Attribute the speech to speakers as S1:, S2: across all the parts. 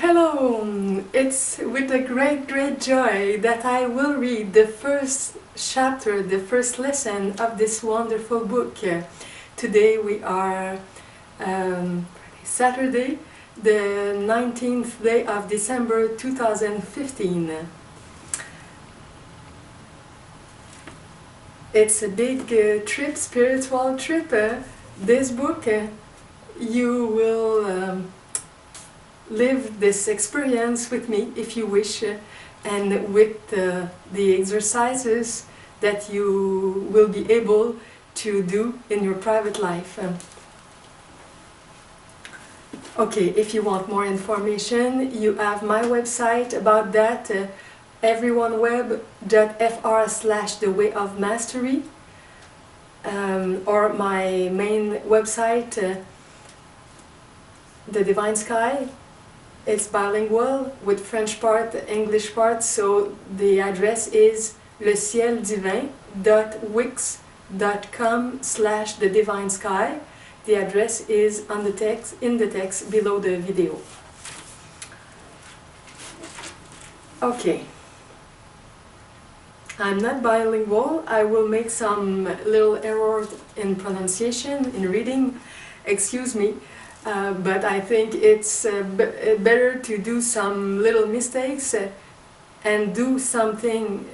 S1: Hello! It's with a great joy that I will read the first chapter, the first lesson of this wonderful book. Today we are Saturday, the 19th day of December 2015. It's a big trip, spiritual trip. This book, you will live this experience with me if you wish, and with the exercises that you will be able to do in your private life. Okay, if you want more information, you have my website about that, everyoneweb.fr/thewayofmastery, or my main website, The Divine Sky. It's bilingual with French part, English part, so the address is lecielDivin.wix.com/thedivinesky. The address is on the text, in the text below the video. Okay. I'm not bilingual. I will make some little errors in pronunciation, in reading. Excuse me. But I think it's better to do some little mistakes and do something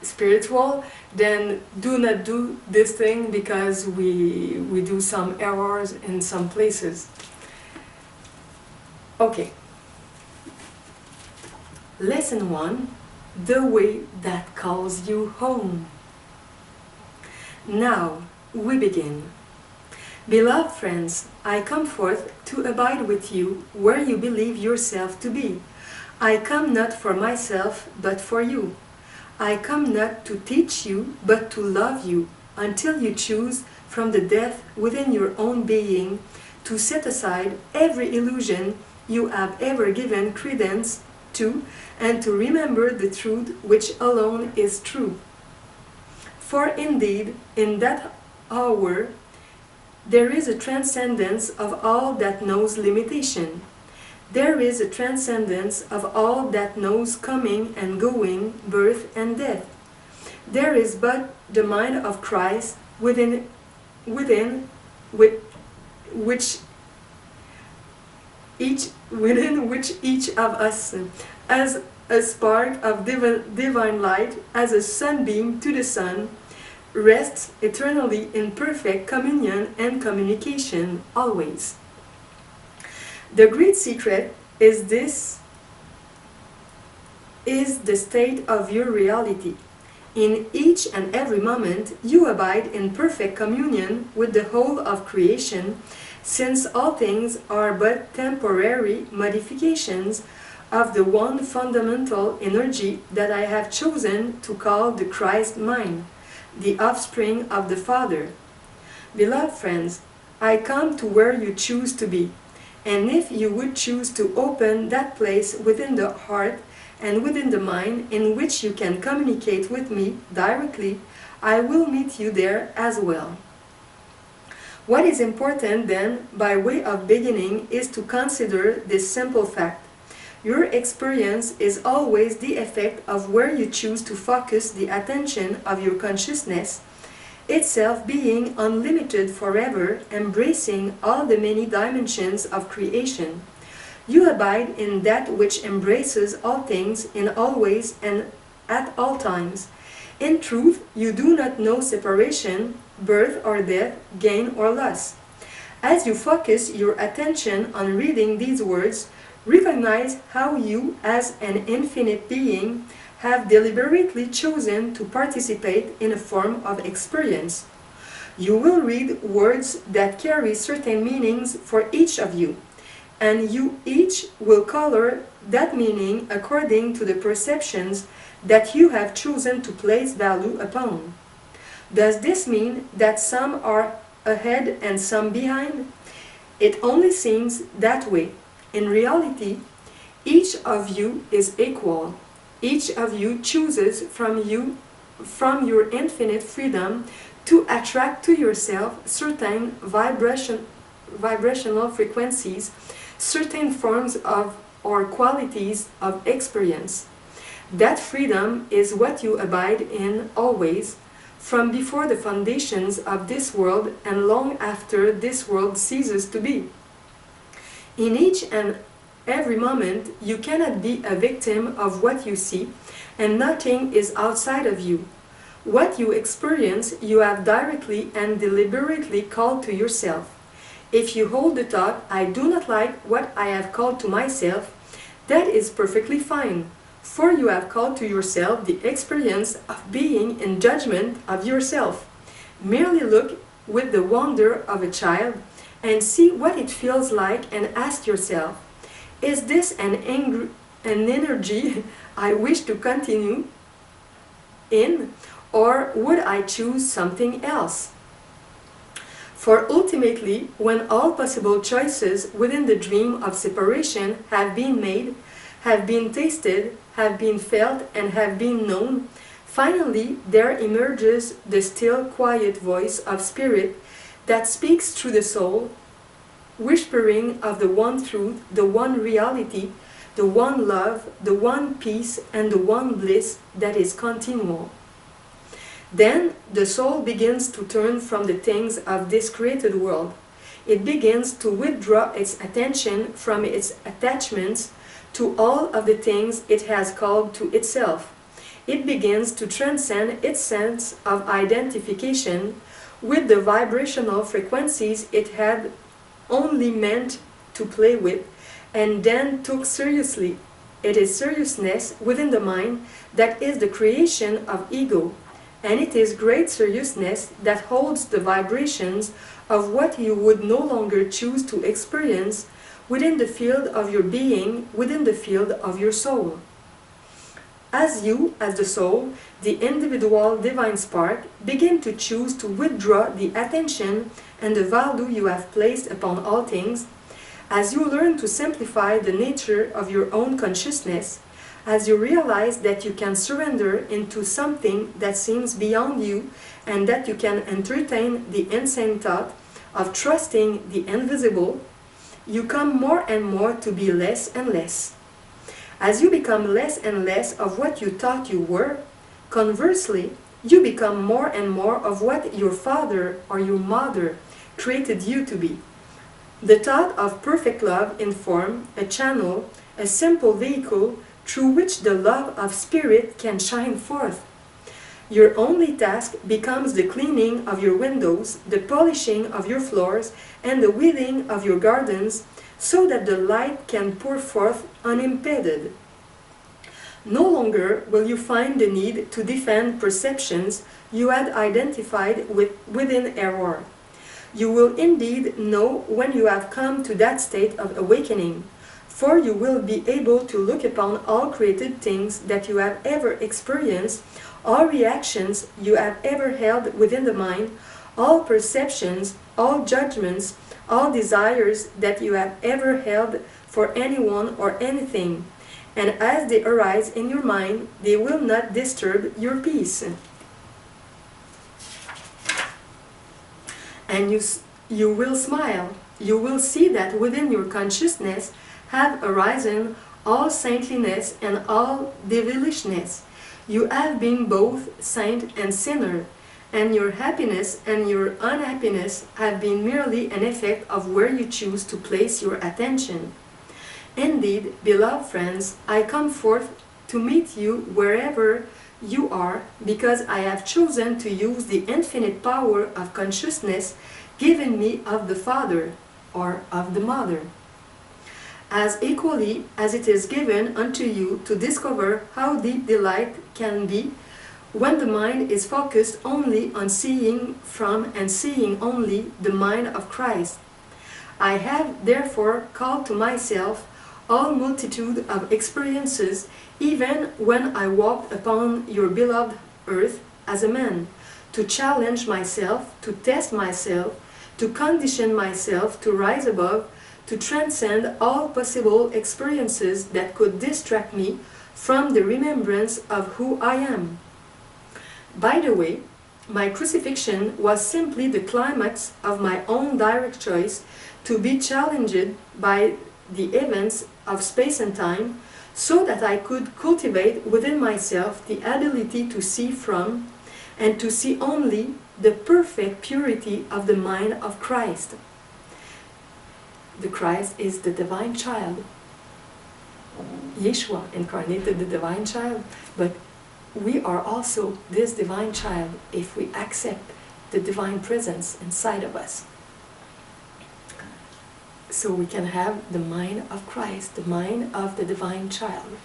S1: spiritual than do not do this thing because we do some errors in some places. Okay. Lesson 1. The way that calls you home. Now we begin. Beloved friends, I come forth to abide with you where you believe yourself to be. I come not for myself, but for you. I come not to teach you, but to love you, until you choose from the depth within your own being to set aside every illusion you have ever given credence to, and to remember the truth which alone is true. For indeed, in that hour, there is a transcendence of all that knows limitation. There is a transcendence of all that knows coming and going, birth and death. There is but the mind of Christ within which each of us, as a spark of divine light, as a sunbeam to the sun, rests eternally in perfect communion and communication always. The great secret is the state of your reality. In each and every moment you abide in perfect communion with the whole of creation, since all things are but temporary modifications of the one fundamental energy that I have chosen to call the Christ mind, the offspring of the Father. Beloved friends, I come to where you choose to be, and if you would choose to open that place within the heart and within the mind in which you can communicate with me directly, I will meet you there as well. What is important then, by way of beginning, is to consider this simple fact. Your experience is always the effect of where you choose to focus the attention of your consciousness, itself being unlimited forever, embracing all the many dimensions of creation. You abide in that which embraces all things in all ways and at all times. In truth, you do not know separation, birth or death, gain or loss. As you focus your attention on reading these words, recognize how you, as an infinite being, have deliberately chosen to participate in a form of experience. You will read words that carry certain meanings for each of you, and you each will color that meaning according to the perceptions that you have chosen to place value upon. Does this mean that some are ahead and some behind? It only seems that way. In reality, each of you is equal. Each of you chooses from your infinite freedom to attract to yourself certain vibrational frequencies certain forms of or qualities of experience. That freedom is what you abide in always, from before the foundations of this world and long after this world ceases to be. In each and every moment, you cannot be a victim of what you see, and nothing is outside of you. What you experience, you have directly and deliberately called to yourself. If you hold the thought, I do not like what I have called to myself, that is perfectly fine, for you have called to yourself the experience of being in judgment of yourself. Merely look with the wonder of a child and see what it feels like and ask yourself, is this an energy I wish to continue in, or would I choose something else? For ultimately, when all possible choices within the dream of separation have been made, have been tasted, have been felt, and have been known, finally there emerges the still, quiet voice of spirit that speaks through the soul, whispering of the one truth, the one reality, the one love, the one peace, and the one bliss that is continual. Then the soul begins to turn from the things of this created world. It begins to withdraw its attention from its attachments to all of the things it has called to itself. It begins to transcend its sense of identification with the vibrational frequencies it had only meant to play with, and then took seriously. It is seriousness within the mind that is the creation of ego, and it is great seriousness that holds the vibrations of what you would no longer choose to experience within the field of your being, within the field of your soul. As you, as the soul, the individual divine spark, begin to choose to withdraw the attention and the value you have placed upon all things, as you learn to simplify the nature of your own consciousness, as you realize that you can surrender into something that seems beyond you, and that you can entertain the insane thought of trusting the invisible, you come more and more to be less and less. As you become less and less of what you thought you were, conversely, you become more and more of what your father or your mother created you to be. The thought of perfect love in form, a channel, a simple vehicle through which the love of spirit can shine forth. Your only task becomes the cleaning of your windows, the polishing of your floors, and the weeding of your gardens, so that the light can pour forth unimpeded. No longer will you find the need to defend perceptions you had identified within error. You will indeed know when you have come to that state of awakening, for you will be able to look upon all created things that you have ever experienced, all reactions you have ever held within the mind, all perceptions, all judgments, all desires that you have ever held for anyone or anything, and as they arise in your mind, they will not disturb your peace. And you will smile. You will see that within your consciousness have arisen all saintliness and all devilishness. You have been both saint and sinner, and your happiness and your unhappiness have been merely an effect of where you choose to place your attention. Indeed, beloved friends, I come forth to meet you wherever you are, because I have chosen to use the infinite power of consciousness given me of the Father or of the Mother, as equally as it is given unto you to discover how deep delight can be when the mind is focused only on seeing from and seeing only the mind of Christ. I have therefore called to myself all multitude of experiences, even when I walked upon your beloved earth as a man, to challenge myself, to test myself, to condition myself to rise above, to transcend all possible experiences that could distract me from the remembrance of who I am. By the way, my crucifixion was simply the climax of my own direct choice to be challenged by the events of space and time, so that I could cultivate within myself the ability to see from and to see only the perfect purity of the mind of Christ. The Christ is the divine child. Yeshua incarnated the divine child, but we are also this divine child if we accept the divine presence inside of us. So we can have the mind of Christ, the mind of the divine child.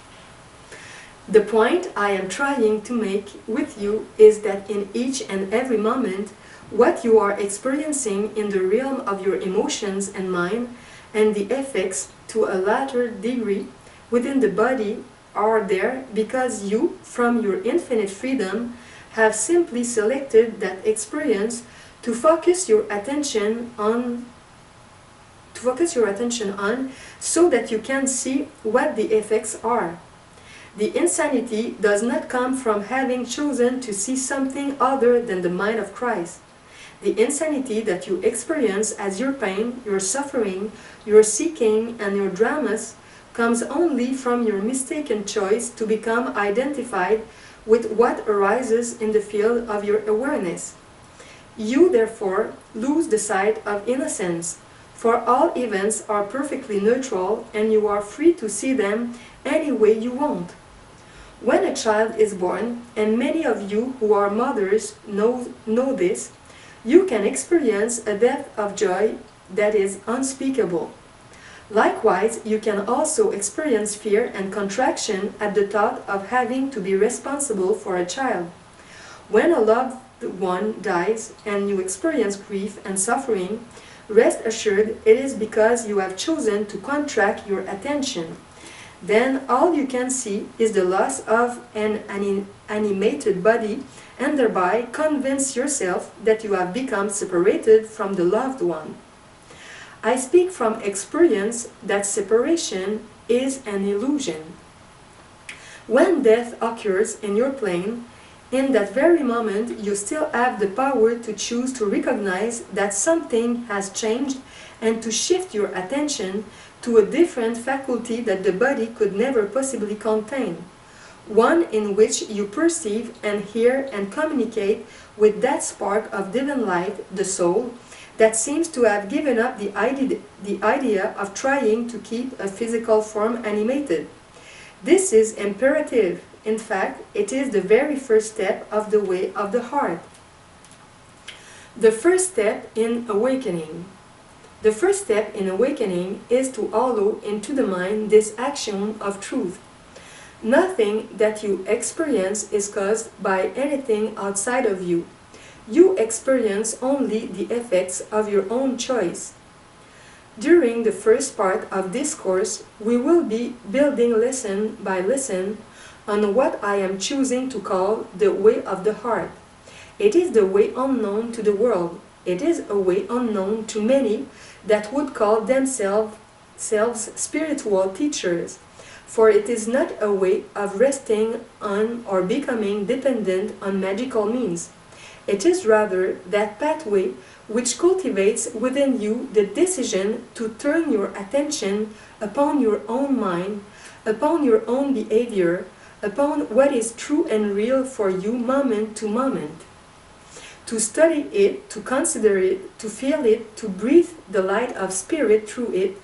S1: The point I am trying to make with you is that in each and every moment, what you are experiencing in the realm of your emotions and mind, and the effects to a later degree within the body, are there because you, from your infinite freedom, have simply selected that experience to focus your attention on, so that you can see what the effects are. The insanity does not come from having chosen to see something other than the mind of Christ. The insanity that you experience as your pain, your suffering, your seeking, and your dramas comes only from your mistaken choice to become identified with what arises in the field of your awareness. You, therefore, lose the sight of innocence, for all events are perfectly neutral and you are free to see them any way you want. When a child is born, and many of you who are mothers know this, you can experience a depth of joy that is unspeakable. Likewise, you can also experience fear and contraction at the thought of having to be responsible for a child. When a loved one dies and you experience grief and suffering, rest assured it is because you have chosen to contract your attention. Then all you can see is the loss of an animated body, and thereby convince yourself that you have become separated from the loved one. I speak from experience that separation is an illusion. When death occurs in your plane, in that very moment you still have the power to choose to recognize that something has changed and to shift your attention to a different faculty that the body could never possibly contain. One in which you perceive and hear and communicate with that spark of divine light, the soul, that seems to have given up the idea of trying to keep a physical form animated. This is imperative. In fact, it is the very first step of the way of the heart. The first step in awakening. The first step in awakening is to allow into the mind this action of truth. Nothing that you experience is caused by anything outside of you. You experience only the effects of your own choice. During the first part of this course, we will be building lesson by lesson on what I am choosing to call the way of the heart. It is the way unknown to the world. It is a way unknown to many that would call themselves spiritual teachers, for it is not a way of resting on or becoming dependent on magical means. It is rather that pathway which cultivates within you the decision to turn your attention upon your own mind, upon your own behavior, upon what is true and real for you moment to moment. To study it, to consider it, to feel it, to breathe the light of spirit through it,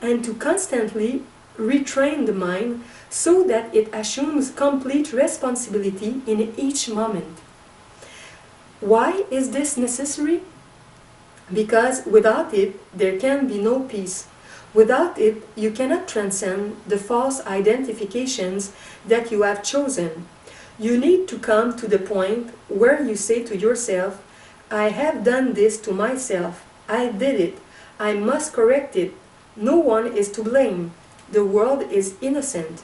S1: and to constantly retrain the mind so that it assumes complete responsibility in each moment. Why is this necessary? Because without it, there can be no peace. Without it, you cannot transcend the false identifications that you have chosen. You need to come to the point where you say to yourself, I have done this to myself. I did it. I must correct it. No one is to blame. The world is innocent.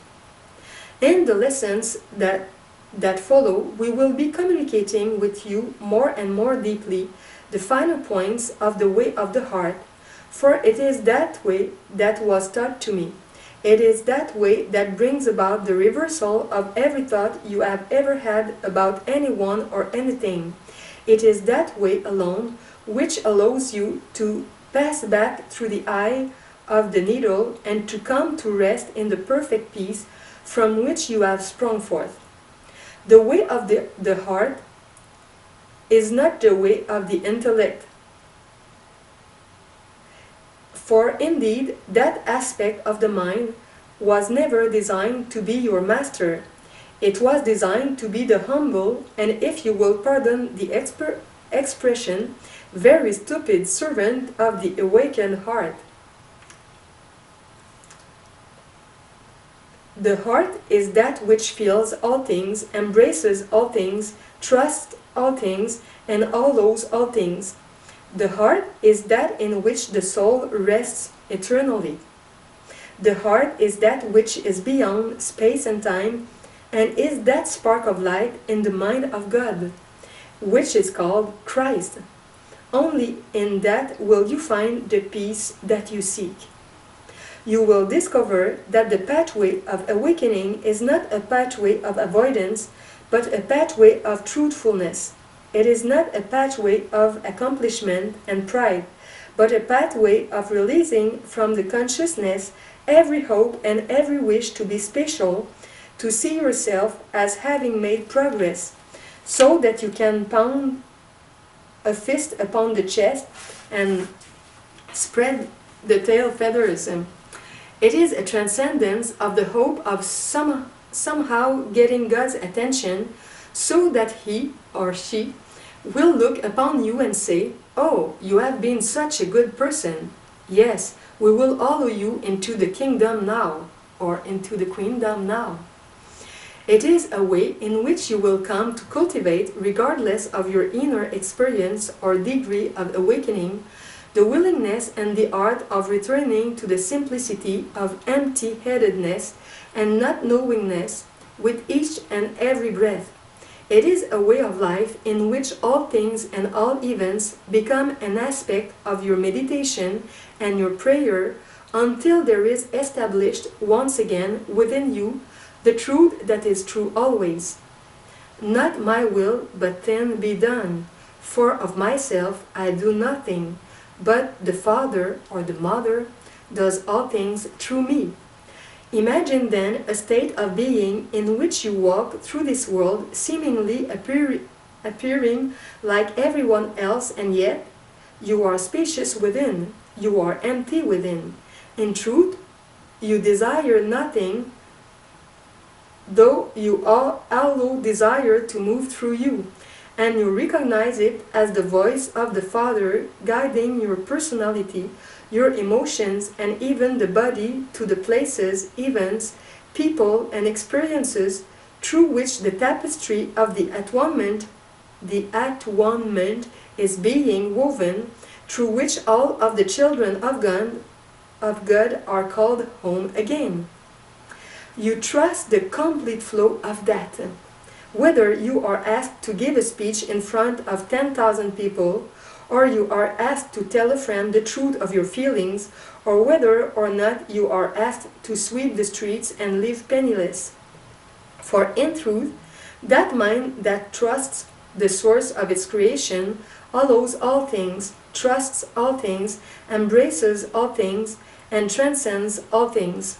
S1: In the lessons that follow, we will be communicating with you more and more deeply the final points of the way of the heart, for it is that way that was taught to me. It is that way that brings about the reversal of every thought you have ever had about anyone or anything. It is that way alone which allows you to pass back through the eye of the needle and to come to rest in the perfect peace from which you have sprung forth. The way of the heart is not the way of the intellect. For indeed, that aspect of the mind was never designed to be your master. It was designed to be the humble, and if you will pardon the expression, very stupid servant of the awakened heart. The heart is that which feels all things, embraces all things, trusts all things, and allows all things. The heart is that in which the soul rests eternally. The heart is that which is beyond space and time, and is that spark of light in the mind of God, which is called Christ. Only in that will you find the peace that you seek. You will discover that the pathway of awakening is not a pathway of avoidance, but a pathway of truthfulness. It is not a pathway of accomplishment and pride, but a pathway of releasing from the consciousness every hope and every wish to be special, to see yourself as having made progress, so that you can pound a fist upon the chest and spread the tail feathers. It is a transcendence of the hope of somehow getting God's attention, so that he or she will look upon you and say, "Oh, you have been such a good person. Yes, we will follow you into the kingdom now," or into the queendom now. It is a way in which you will come to cultivate, regardless of your inner experience or degree of awakening, the willingness and the art of returning to the simplicity of empty-headedness and not-knowingness with each and every breath. It is a way of life in which all things and all events become an aspect of your meditation and your prayer until there is established once again within you the truth that is true always. Not my will, but then be done, for of myself I do nothing, but the Father or the Mother does all things through me. Imagine then a state of being in which you walk through this world seemingly appearing like everyone else, and yet you are spacious within, you are empty within. In truth, you desire nothing, though you allow desire to move through you, and you recognize it as the voice of the Father guiding your personality, your emotions, and even the body to the places, events, people, and experiences through which the tapestry of the atonement is being woven, through which all of the children of God are called home again. You trust the complete flow of that. Whether you are asked to give a speech in front of 10,000 people, or you are asked to tell a friend the truth of your feelings, or whether or not you are asked to sweep the streets and live penniless. For in truth, that mind that trusts the source of its creation allows all things, trusts all things, embraces all things, and transcends all things.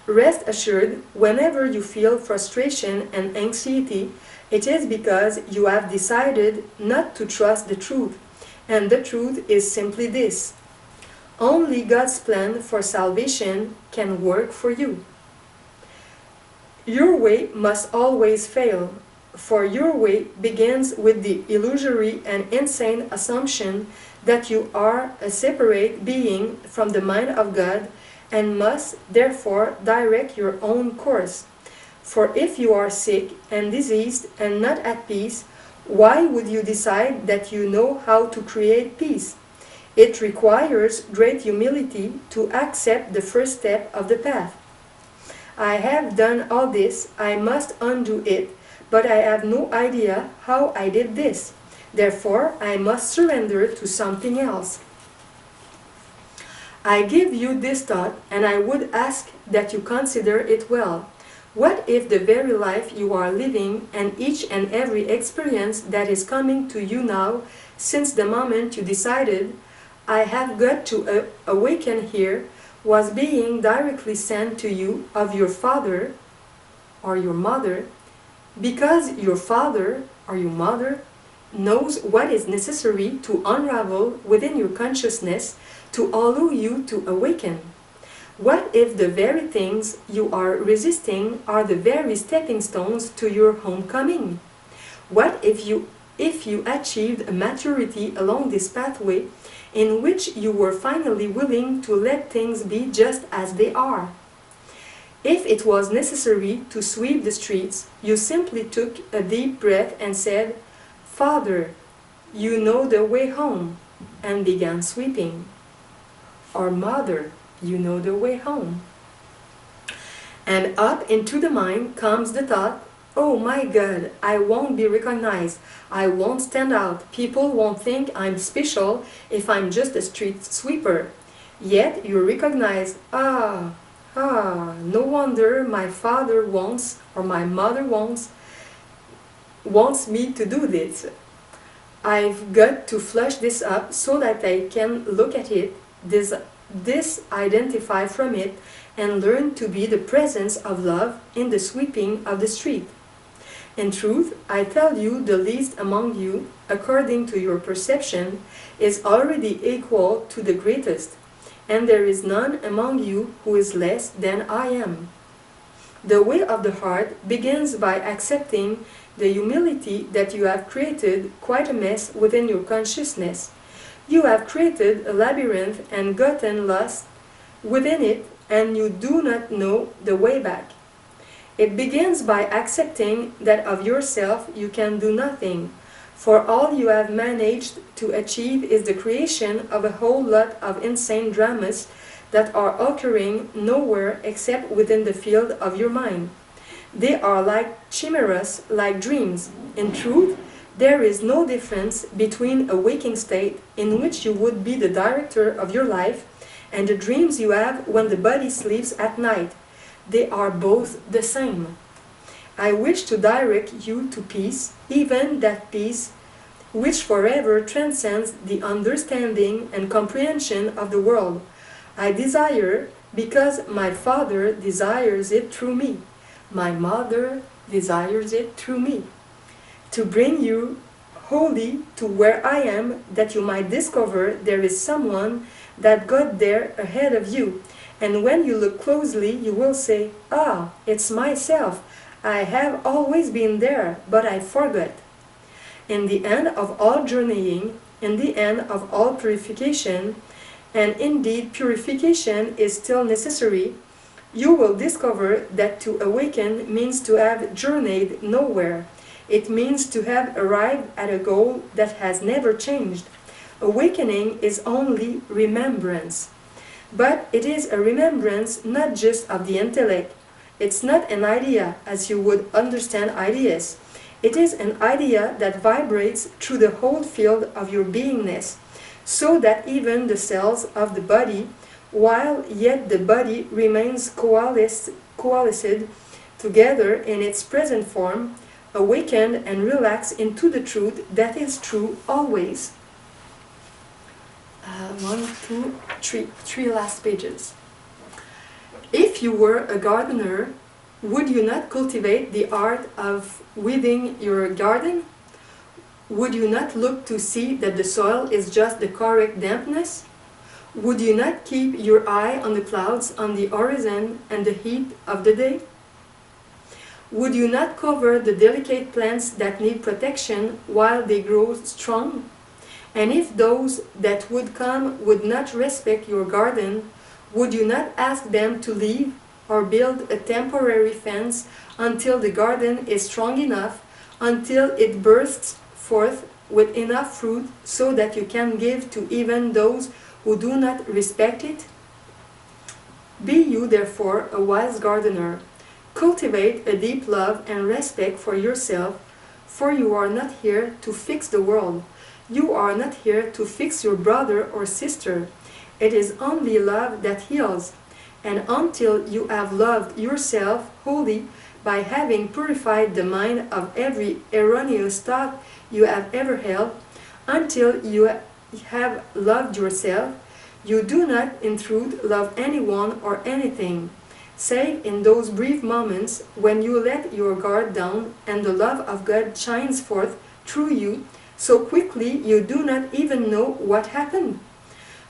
S1: Rest assured, whenever you feel frustration and anxiety, it is because you have decided not to trust the truth, and the truth is simply this: only God's plan for salvation can work for you. Your way must always fail, for your way begins with the illusory and insane assumption that you are a separate being from the mind of God, and must therefore direct your own course. For if you are sick and diseased and not at peace, why would you decide that you know how to create peace? It requires great humility to accept the first step of the path. I have done all this, I must undo it, but I have no idea how I did this. Therefore, I must surrender to something else. I give you this thought, and I would ask that you consider it well. What if the very life you are living and each and every experience that is coming to you now, since the moment you decided, I have got to awaken here was being directly sent to you of your father or your mother, because your father or your mother knows what is necessary to unravel within your consciousness to allow you to awaken. What if the very things you are resisting are the very stepping stones to your homecoming? What if you achieved a maturity along this pathway in which you were finally willing to let things be just as they are? If it was necessary to sweep the streets, you simply took a deep breath and said, "Father, you know the way home," and began sweeping. Or "Mother, you know the way home." And up into the mind comes the thought, "Oh my God, I won't be recognized, I won't stand out, people won't think I'm special if I'm just a street sweeper." Yet you recognize, no wonder my father wants, or my mother wants me to do this. I've got to flush this up so that I can look at it, disidentify from it, and learn to be the presence of love in the sweeping of the street. In truth, I tell you, the least among you, according to your perception, is already equal to the greatest, and there is none among you who is less than I am. The way of the heart begins by accepting the humility that you have created quite a mess within your consciousness. You have created a labyrinth and gotten lost within it, and you do not know the way back. It begins by accepting that of yourself you can do nothing, for all you have managed to achieve is the creation of a whole lot of insane dramas that are occurring nowhere except within the field of your mind. They are like chimeras, like dreams. In truth, there is no difference between a waking state in which you would be the director of your life and the dreams you have when the body sleeps at night. They are both the same. I wish to direct you to peace, even that peace which forever transcends the understanding and comprehension of the world. I desire because my Father desires it through me. My mother desires it through me. To bring you wholly to where I am, that you might discover there is someone that got there ahead of you. And when you look closely, you will say, "Ah, it's myself. I have always been there, but I forgot." In the end of all journeying, in the end of all purification, and indeed purification is still necessary, you will discover that to awaken means to have journeyed nowhere. It means to have arrived at a goal that has never changed. Awakening is only remembrance. But it is a remembrance not just of the intellect. It's not an idea as you would understand ideas. It is an idea that vibrates through the whole field of your beingness, so that even the cells of the body, while yet the body remains coalesced together in its present form, awaken and relax into the truth that is true always. 1, 2, 3 last pages. If you were a gardener, would you not cultivate the art of weeding your garden? Would you not look to see that the soil is just the correct dampness? Would you not keep your eye on the clouds on the horizon and the heat of the day? Would you not cover the delicate plants that need protection while they grow strong? And if those that would come would not respect your garden, would you not ask them to leave or build a temporary fence until the garden is strong enough, until it bursts forth with enough fruit so that you can give to even those who do not respect it? Be you therefore a wise gardener. Cultivate a deep love and respect for yourself, for you are not here to fix the world. You are not here to fix your brother or sister. It is only love that heals. And until you have loved yourself wholly by having purified the mind of every erroneous thought you have ever held, until you have loved yourself, you do not in truth love anyone or anything, save in those brief moments when you let your guard down and the love of God shines forth through you so quickly you do not even know what happened.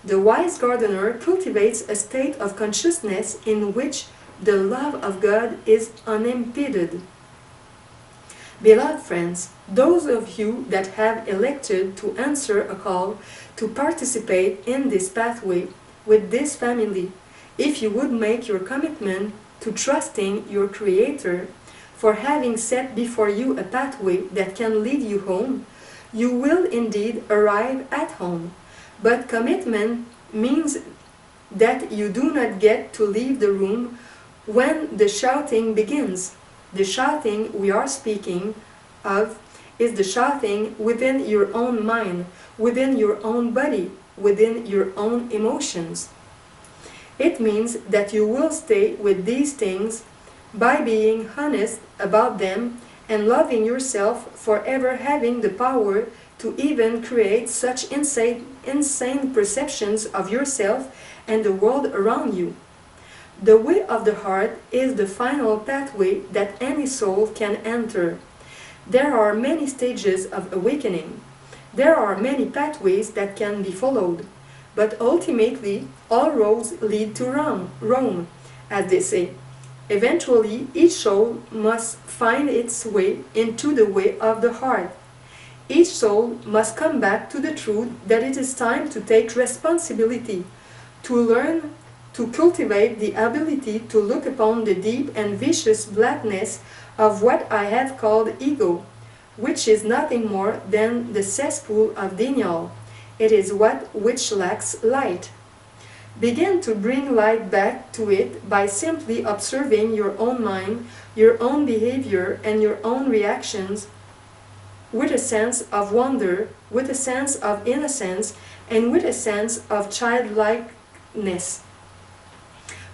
S1: The wise gardener cultivates a state of consciousness in which the love of God is unimpeded. Beloved friends, those of you that have elected to answer a call to participate in this pathway with this family, if you would make your commitment to trusting your Creator for having set before you a pathway that can lead you home, you will indeed arrive at home. But commitment means that you do not get to leave the room when the shouting begins. The shouting we are speaking of is the shouting within your own mind, within your own body, within your own emotions. It means that you will stay with these things by being honest about them and loving yourself forever, having the power to even create such insane perceptions of yourself and the world around you. The way of the heart is the final pathway that any soul can enter. There are many stages of awakening. There are many pathways that can be followed. But ultimately, all roads lead to Rome, as they say. Eventually, each soul must find its way into the way of the heart. Each soul must come back to the truth that it is time to take responsibility, to learn to cultivate the ability to look upon the deep and vicious blackness of what I have called ego, which is nothing more than the cesspool of denial. It is which lacks light. Begin to bring light back to it by simply observing your own mind, your own behavior, and your own reactions with a sense of wonder, with a sense of innocence, and with a sense of childlikeness.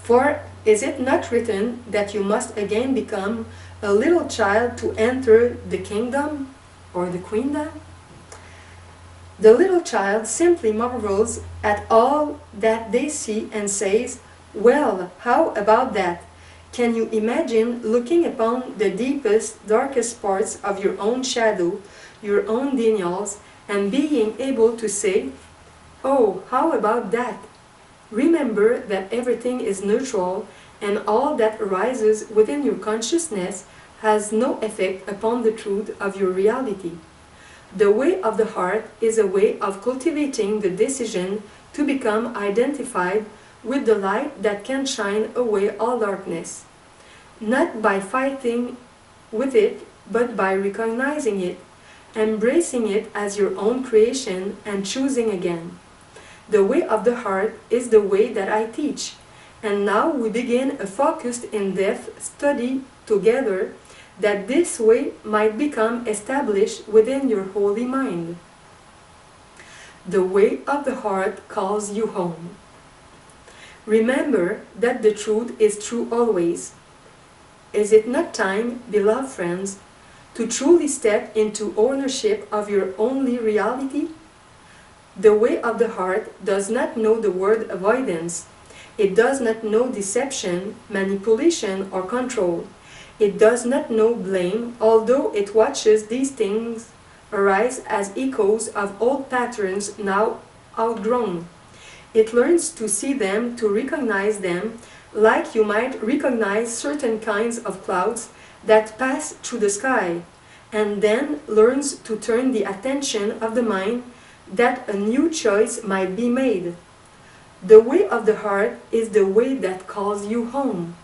S1: For is it not written that you must again become a little child to enter the kingdom or the queendom? The little child simply marvels at all that they see and says, "Well, how about that?" Can you imagine looking upon the deepest, darkest parts of your own shadow, your own denials, and being able to say, "Oh, how about that?" Remember that everything is neutral and all that arises within your consciousness has no effect upon the truth of your reality. The way of the heart is a way of cultivating the decision to become identified with the light that can shine away all darkness, not by fighting with it, but by recognizing it, embracing it as your own creation, and choosing again. The way of the heart is the way that I teach, and now we begin a focused in-depth study together that this way might become established within your holy mind. The way of the heart calls you home. Remember that the truth is true always. Is it not time, beloved friends, to truly step into ownership of your only reality? The way of the heart does not know the word avoidance. It does not know deception, manipulation, or control. It does not know blame, although it watches these things arise as echoes of old patterns now outgrown. It learns to see them, to recognize them, like you might recognize certain kinds of clouds that pass through the sky, and then learns to turn the attention of the mind that a new choice might be made. The way of the heart is the way that calls you home.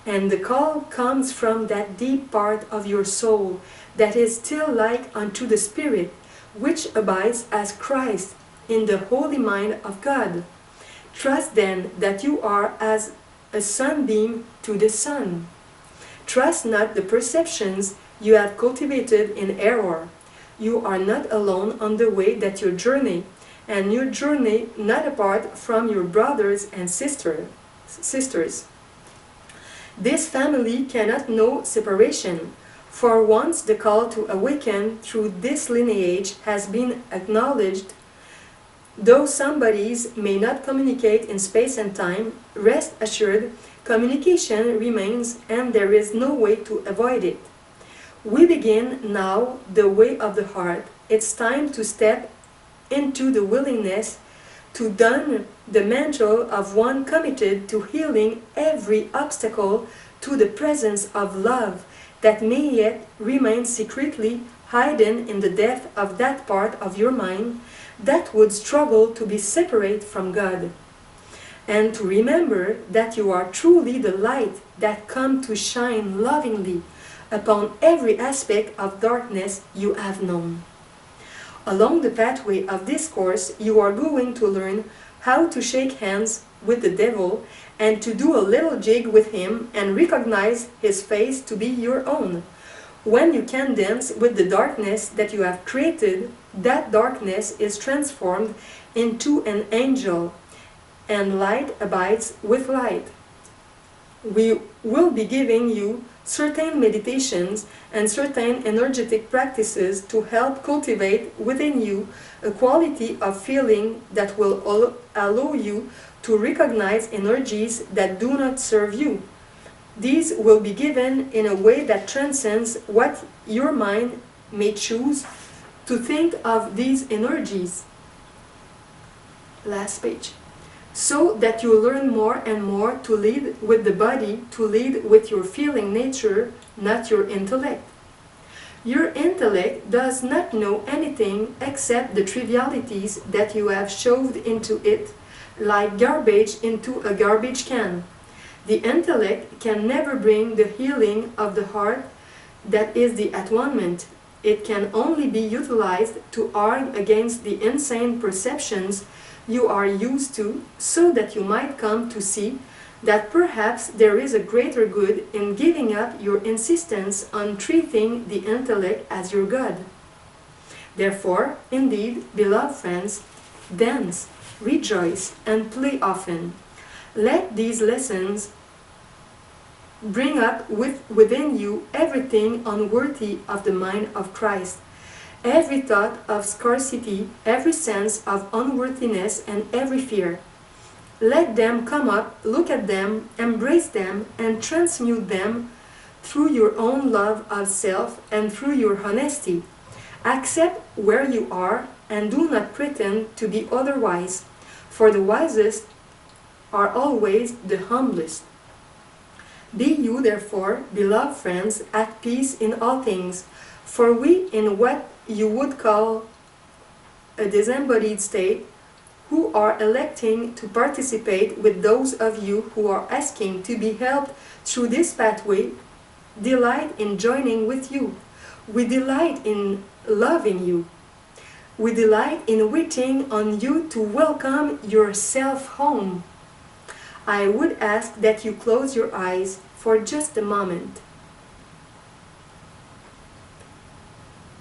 S1: And the call comes from that deep part of your soul that is still like unto the Spirit, which abides as Christ in the holy mind of God. Trust then that you are as a sunbeam to the sun. Trust not the perceptions you have cultivated in error. You are not alone on the way that you journey, and you journey not apart from your brothers and sisters. This family cannot know separation, for once the call to awaken through this lineage has been acknowledged, Though some bodies may not communicate in space and time, rest assured, communication remains and there is no way to avoid it. We begin now the way of the heart. It's time to step into the willingness to don the mantle of one committed to healing every obstacle to the presence of love that may yet remain secretly hidden in the depth of that part of your mind that would struggle to be separate from God. And to remember that you are truly the light that comes to shine lovingly upon every aspect of darkness you have known. Along the pathway of this course, you are going to learn how to shake hands with the devil and to do a little jig with him and recognize his face to be your own. When you can dance with the darkness that you have created, that darkness is transformed into an angel, and light abides with light. We will be giving you certain meditations and certain energetic practices to help cultivate within you a quality of feeling that will allow you to recognize energies that do not serve you. These will be given in a way that transcends what your mind may choose to think of these energies. Last page. So that you learn more and more to lead with the body, to lead with your feeling nature, not your intellect. Your intellect does not know anything except the trivialities that you have shoved into it, like garbage into a garbage can. The intellect can never bring the healing of the heart, that is the atonement. It can only be utilized to argue against the insane perceptions you are used to, so that you might come to see that perhaps there is a greater good in giving up your insistence on treating the intellect as your God. Therefore, indeed, beloved friends, dance, rejoice, and play often. Let these lessons bring up within you everything unworthy of the mind of Christ, every thought of scarcity, every sense of unworthiness, and every fear. Let them come up, look at them, embrace them, and transmute them through your own love of self and through your honesty. Accept where you are and do not pretend to be otherwise, for the wisest are always the humblest. Be you, therefore, beloved friends, at peace in all things, for we, in what you would call a disembodied state, who are electing to participate with those of you who are asking to be helped through this pathway, delight in joining with you. We delight in loving you. We delight in waiting on you to welcome yourself home. I would ask that you close your eyes for just a moment.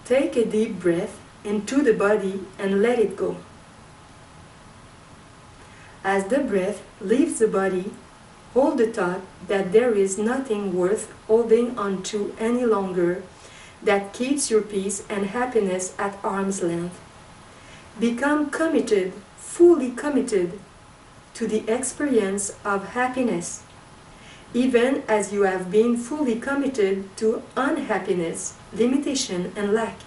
S1: Take a deep breath into the body and let it go. As the breath leaves the body, hold the thought that there is nothing worth holding on to any longer that keeps your peace and happiness at arm's length. Become committed, fully committed, to the experience of happiness, even as you have been fully committed to unhappiness, limitation, and lack.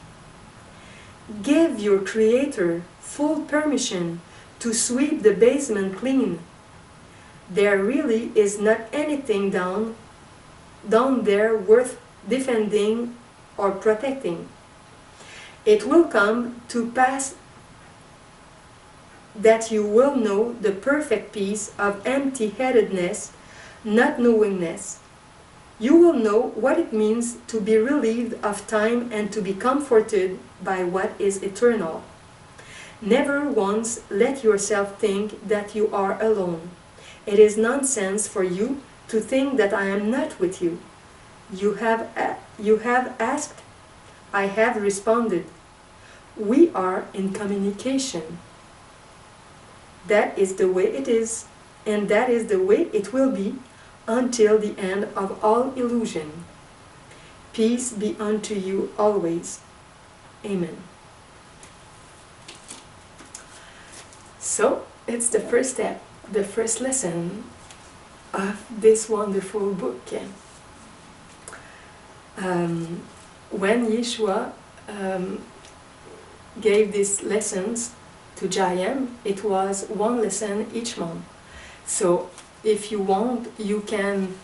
S1: Give your Creator full permission to sweep the basement clean. There really is not anything down there worth defending or protecting. It will come to pass that you will know the perfect peace of empty-headedness, not knowingness. You will know what it means to be relieved of time and to be comforted by what is eternal. Never once let yourself think that you are alone. It is nonsense for you to think that I am not with you. You have asked, I have responded. We are in communication. That is the way it is, and that is the way it will be until the end of all illusion. Peace be unto you always. Amen. So it's the first step, the first lesson of this wonderful book. When Yeshua gave these lessons to Jayam, it was one lesson each month. So if you want, you can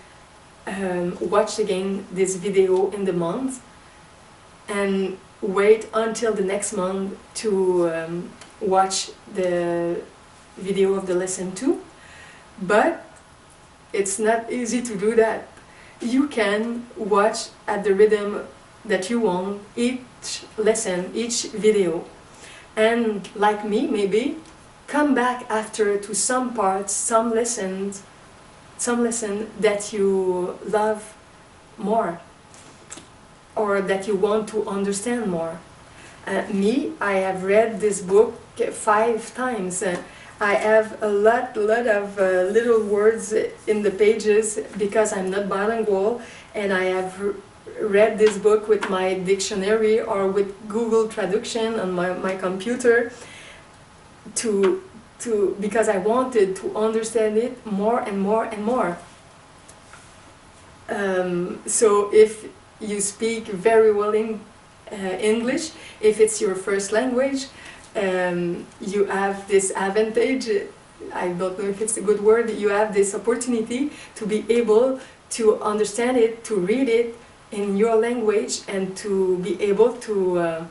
S1: watch again this video in the month and wait until the next month to watch the video of the lesson 2. But it's not easy to do that. You can watch at the rhythm that you want each lesson, each video, and like me maybe come back after to some parts, some lesson that you love more or that you want to understand more. Me, I have read this book 5 times. I have a lot of little words in the pages because I'm not bilingual, and I have read this book with my dictionary or with Google Traduction on my computer because I wanted to understand it more and more and more. So if you speak very well in English, if it's your first language, you have this advantage, I don't know if it's a good word, you have this opportunity to be able to understand it, to read it in your language, and to be able to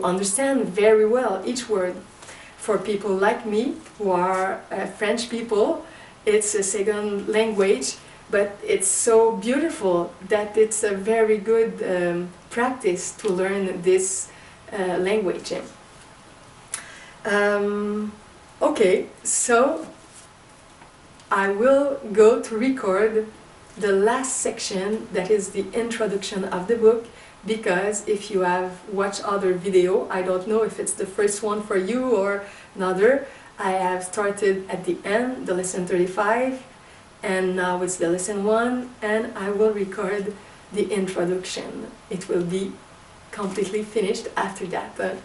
S1: understand very well each word. For people like me, who are French people, it's a second language, but it's so beautiful that it's a very good practice to learn this language. Okay, so I will go to record the last section, that is the introduction of the book, because if you have watched other video, I don't know if it's the first one for you or another, I have started at the end, the lesson 35, and now it's the lesson 1, and I will record the introduction. It will be completely finished after that.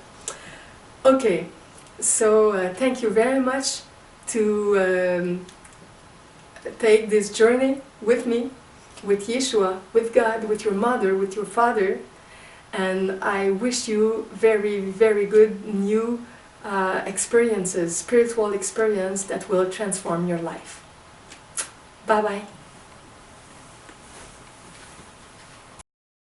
S1: Okay, so thank you very much to take this journey with me, with Yeshua, with God, with your mother, with your father, and I wish you very, very good new experiences, spiritual experience that will transform your life. Bye-bye.